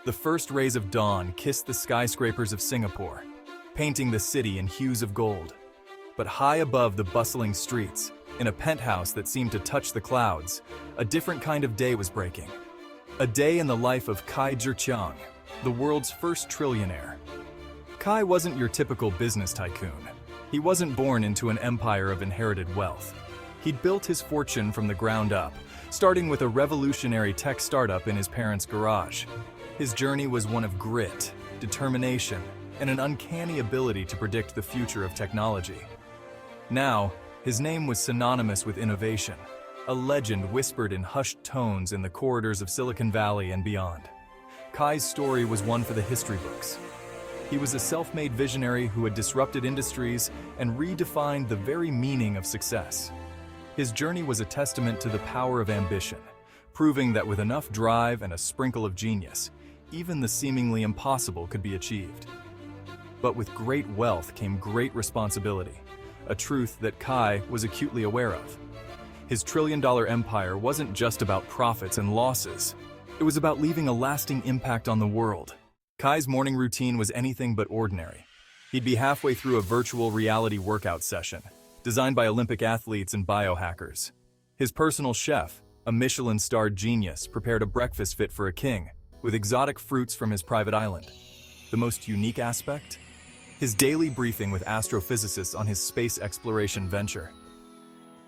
The first rays of dawn kissed the skyscrapers of Singapore, painting the city in hues of gold. But high above the bustling streets, in a penthouse that seemed to touch the clouds, a different kind of day was breaking. A day in the life of Kai Zhiqiang, the world's first trillionaire. Kai wasn't your typical business tycoon. He wasn't born into an empire of inherited wealth. He'd built his fortune from the ground up, starting with a revolutionary tech startup in his parents' garage. His journey was one of grit, determination, and an uncanny ability to predict the future of technology. Now, his name was synonymous with innovation, a legend whispered in hushed tones in the corridors of Silicon Valley and beyond. Kai's story was one for the history books. He was a self-made visionary who had disrupted industries and redefined the very meaning of success. His journey was a testament to the power of ambition, proving that with enough drive and a sprinkle of genius, even the seemingly impossible could be achieved. But with great wealth came great responsibility, a truth that Kai was acutely aware of. His trillion-dollar empire wasn't just about profits and losses. It was about leaving a lasting impact on the world. Kai's morning routine was anything but ordinary. He'd be halfway through a virtual reality workout session, designed by Olympic athletes and biohackers. His personal chef, a Michelin-starred genius, prepared a breakfast fit for a king, with exotic fruits from his private island. The most unique aspect? His daily briefing with astrophysicists on his space exploration venture.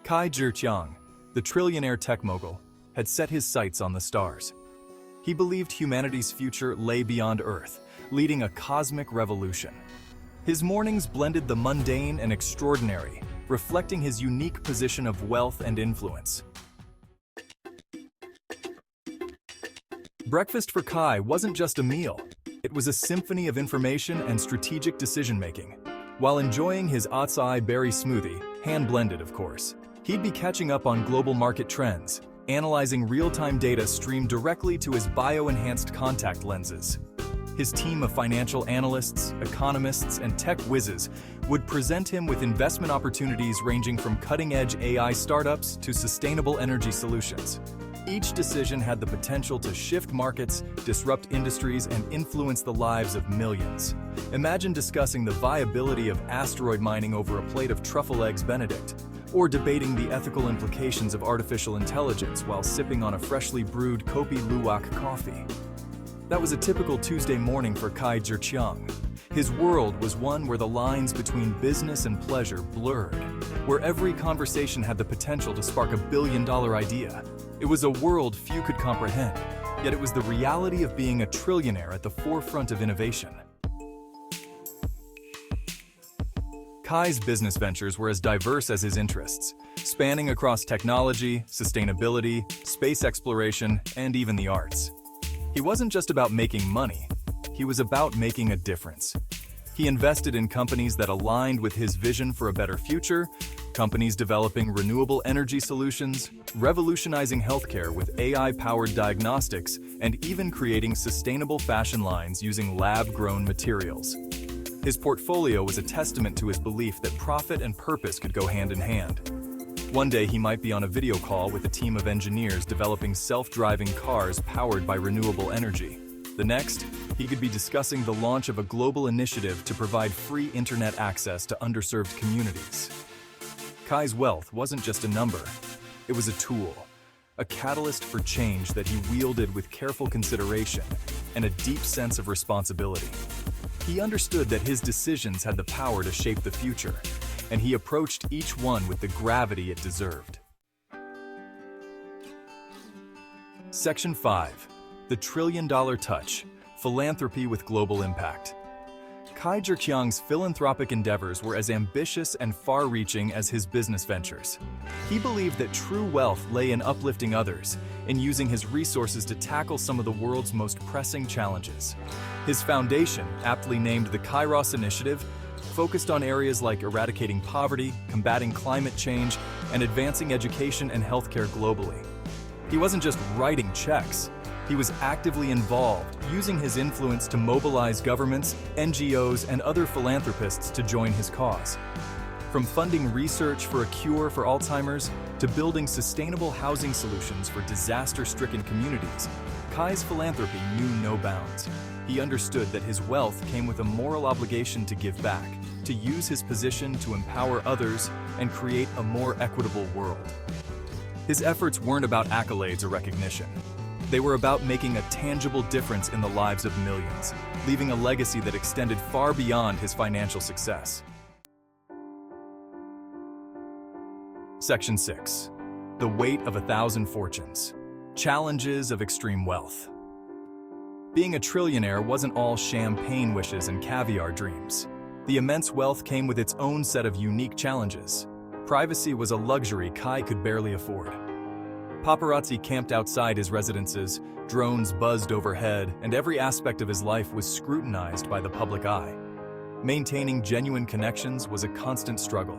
Kai Zhiqiang, the trillionaire tech mogul, had set his sights on the stars. He believed humanity's future lay beyond Earth, leading a cosmic revolution. His mornings blended the mundane and extraordinary, reflecting his unique position of wealth and influence. Breakfast for Kai wasn't just a meal. It was a symphony of information and strategic decision-making. While enjoying his acai berry smoothie, hand-blended of course, he'd be catching up on global market trends, analyzing real-time data streamed directly to his bio-enhanced contact lenses. His team of financial analysts, economists, and tech whizzes would present him with investment opportunities ranging from cutting-edge AI startups to sustainable energy solutions. Each decision had the potential to shift markets, disrupt industries, and influence the lives of millions. Imagine discussing the viability of asteroid mining over a plate of truffle eggs Benedict, or debating the ethical implications of artificial intelligence while sipping on a freshly brewed Kopi Luwak coffee. That was a typical Tuesday morning for Kai Zhiqiang. His world was one where the lines between business and pleasure blurred, where every conversation had the potential to spark a billion-dollar idea. It was a world few could comprehend, yet it was the reality of being a trillionaire at the forefront of innovation. Kai's business ventures were as diverse as his interests, spanning across technology, sustainability, space exploration, and even the arts. He wasn't just about making money, he was about making a difference. He invested in companies that aligned with his vision for a better future, companies developing renewable energy solutions, revolutionizing healthcare with AI-powered diagnostics, and even creating sustainable fashion lines using lab-grown materials. His portfolio was a testament to his belief that profit and purpose could go hand in hand. One day he might be on a video call with a team of engineers developing self-driving cars powered by renewable energy. The next, he could be discussing the launch of a global initiative to provide free internet access to underserved communities. Kai's wealth wasn't just a number, it was a tool, a catalyst for change that he wielded with careful consideration and a deep sense of responsibility. He understood that his decisions had the power to shape the future, and he approached each one with the gravity it deserved. Section 5. The Trillion-Dollar Touch, Philanthropy with Global Impact. Kai Zhiqiang's philanthropic endeavors were as ambitious and far-reaching as his business ventures. He believed that true wealth lay in uplifting others, in using his resources to tackle some of the world's most pressing challenges. His foundation, aptly named the Kairos Initiative, focused on areas like eradicating poverty, combating climate change, and advancing education and healthcare globally. He wasn't just writing checks. He was actively involved, using his influence to mobilize governments, NGOs, and other philanthropists to join his cause. From funding research for a cure for Alzheimer's to building sustainable housing solutions for disaster-stricken communities, Kai's philanthropy knew no bounds. He understood that his wealth came with a moral obligation to give back, to use his position to empower others and create a more equitable world. His efforts weren't about accolades or recognition. They were about making a tangible difference in the lives of millions, leaving a legacy that extended far beyond his financial success. Section 6. The Weight of 1,000 Fortunes. Challenges of Extreme Wealth. Being a trillionaire wasn't all champagne wishes and caviar dreams. The immense wealth came with its own set of unique challenges. Privacy was a luxury Kai could barely afford. Paparazzi camped outside his residences, drones buzzed overhead, and every aspect of his life was scrutinized by the public eye. Maintaining genuine connections was a constant struggle,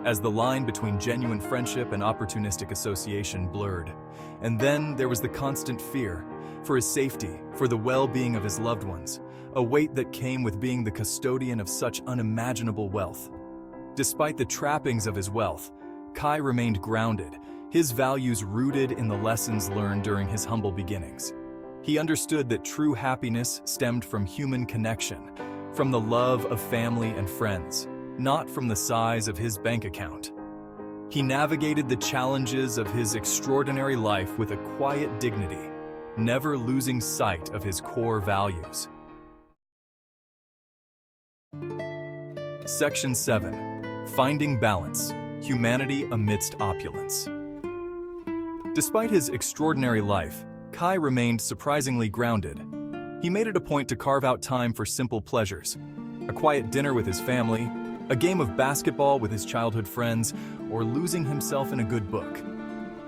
as the line between genuine friendship and opportunistic association blurred. And then there was the constant fear, for his safety, for the well-being of his loved ones, a weight that came with being the custodian of such unimaginable wealth. Despite the trappings of his wealth, Kai remained grounded, his values rooted in the lessons learned during his humble beginnings. He understood that true happiness stemmed from human connection, from the love of family and friends, not from the size of his bank account. He navigated the challenges of his extraordinary life with a quiet dignity, never losing sight of his core values. Section 7. Finding Balance. Humanity Amidst Opulence. Despite his extraordinary life, Kai remained surprisingly grounded. He made it a point to carve out time for simple pleasures, a quiet dinner with his family, a game of basketball with his childhood friends, or losing himself in a good book.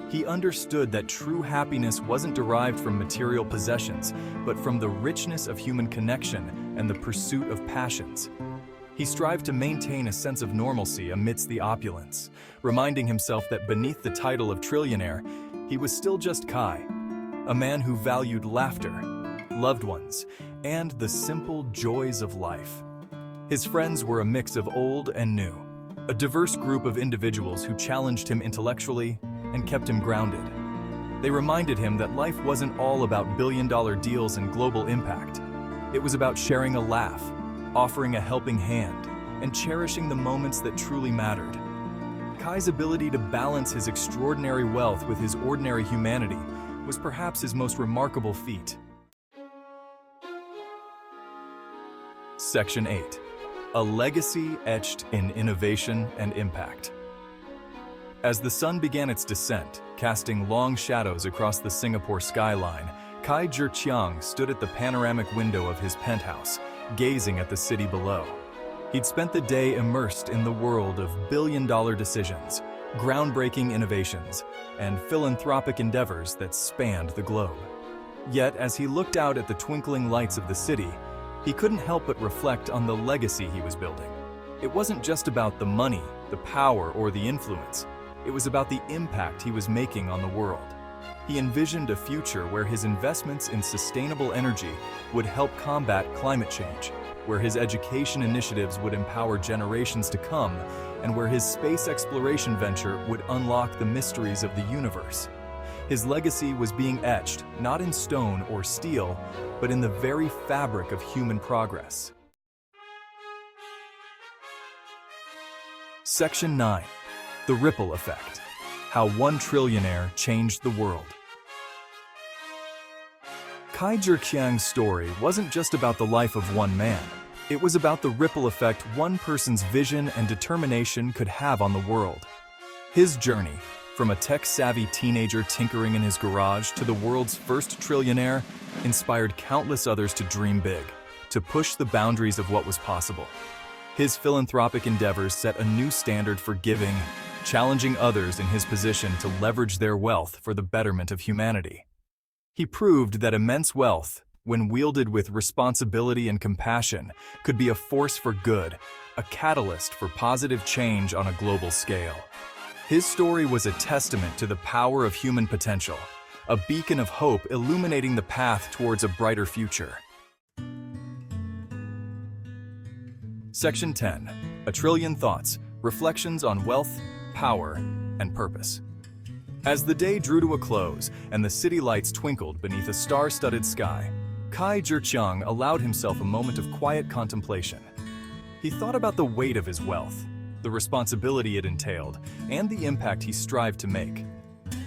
He understood that true happiness wasn't derived from material possessions, but from the richness of human connection and the pursuit of passions. He strived to maintain a sense of normalcy amidst the opulence, reminding himself that beneath the title of trillionaire, he was still just Kai, a man who valued laughter, loved ones, and the simple joys of life. His friends were a mix of old and new, a diverse group of individuals who challenged him intellectually and kept him grounded. They reminded him that life wasn't all about billion-dollar deals and global impact. It was about sharing a laugh, offering a helping hand, and cherishing the moments that truly mattered. Kai's ability to balance his extraordinary wealth with his ordinary humanity was perhaps his most remarkable feat. Section 8. A legacy etched in innovation and impact. As the sun began its descent, casting long shadows across the Singapore skyline, Kai Zhiqiang stood at the panoramic window of his penthouse, gazing at the city below. He'd spent the day immersed in the world of billion-dollar decisions, groundbreaking innovations, and philanthropic endeavors that spanned the globe. Yet, as he looked out at the twinkling lights of the city, he couldn't help but reflect on the legacy he was building. It wasn't just about the money, the power, or the influence. It was about the impact he was making on the world. He envisioned a future where his investments in sustainable energy would help combat climate change, where his education initiatives would empower generations to come, and where his space exploration venture would unlock the mysteries of the universe. His legacy was being etched, not in stone or steel, but in the very fabric of human progress. Section 9. The Ripple Effect. How one trillionaire changed the world. Kai Zhiqiang's story wasn't just about the life of one man. It was about the ripple effect one person's vision and determination could have on the world. His journey, from a tech-savvy teenager tinkering in his garage to the world's first trillionaire, inspired countless others to dream big, to push the boundaries of what was possible. His philanthropic endeavors set a new standard for giving, challenging others in his position to leverage their wealth for the betterment of humanity. He proved that immense wealth, when wielded with responsibility and compassion, could be a force for good, a catalyst for positive change on a global scale. His story was a testament to the power of human potential, a beacon of hope illuminating the path towards a brighter future. Section 10. A Trillion Thoughts, Reflections on Wealth, Power, and Purpose. As the day drew to a close and the city lights twinkled beneath a star-studded sky, Kai Zhiqiang allowed himself a moment of quiet contemplation. He thought about the weight of his wealth, the responsibility it entailed, and the impact he strived to make.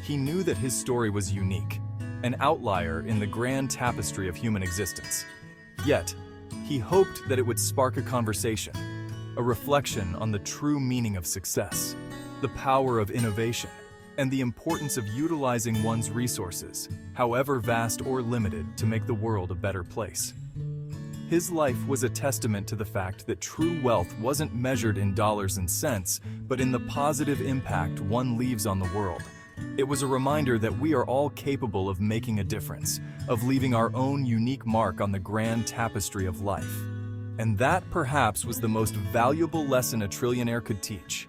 He knew that his story was unique, an outlier in the grand tapestry of human existence. Yet, he hoped that it would spark a conversation, a reflection on the true meaning of success, the power of innovation, and the importance of utilizing one's resources, however vast or limited, to make the world a better place. His life was a testament to the fact that true wealth wasn't measured in dollars and cents, but in the positive impact one leaves on the world. It was a reminder that we are all capable of making a difference, of leaving our own unique mark on the grand tapestry of life. And that perhaps was the most valuable lesson a trillionaire could teach.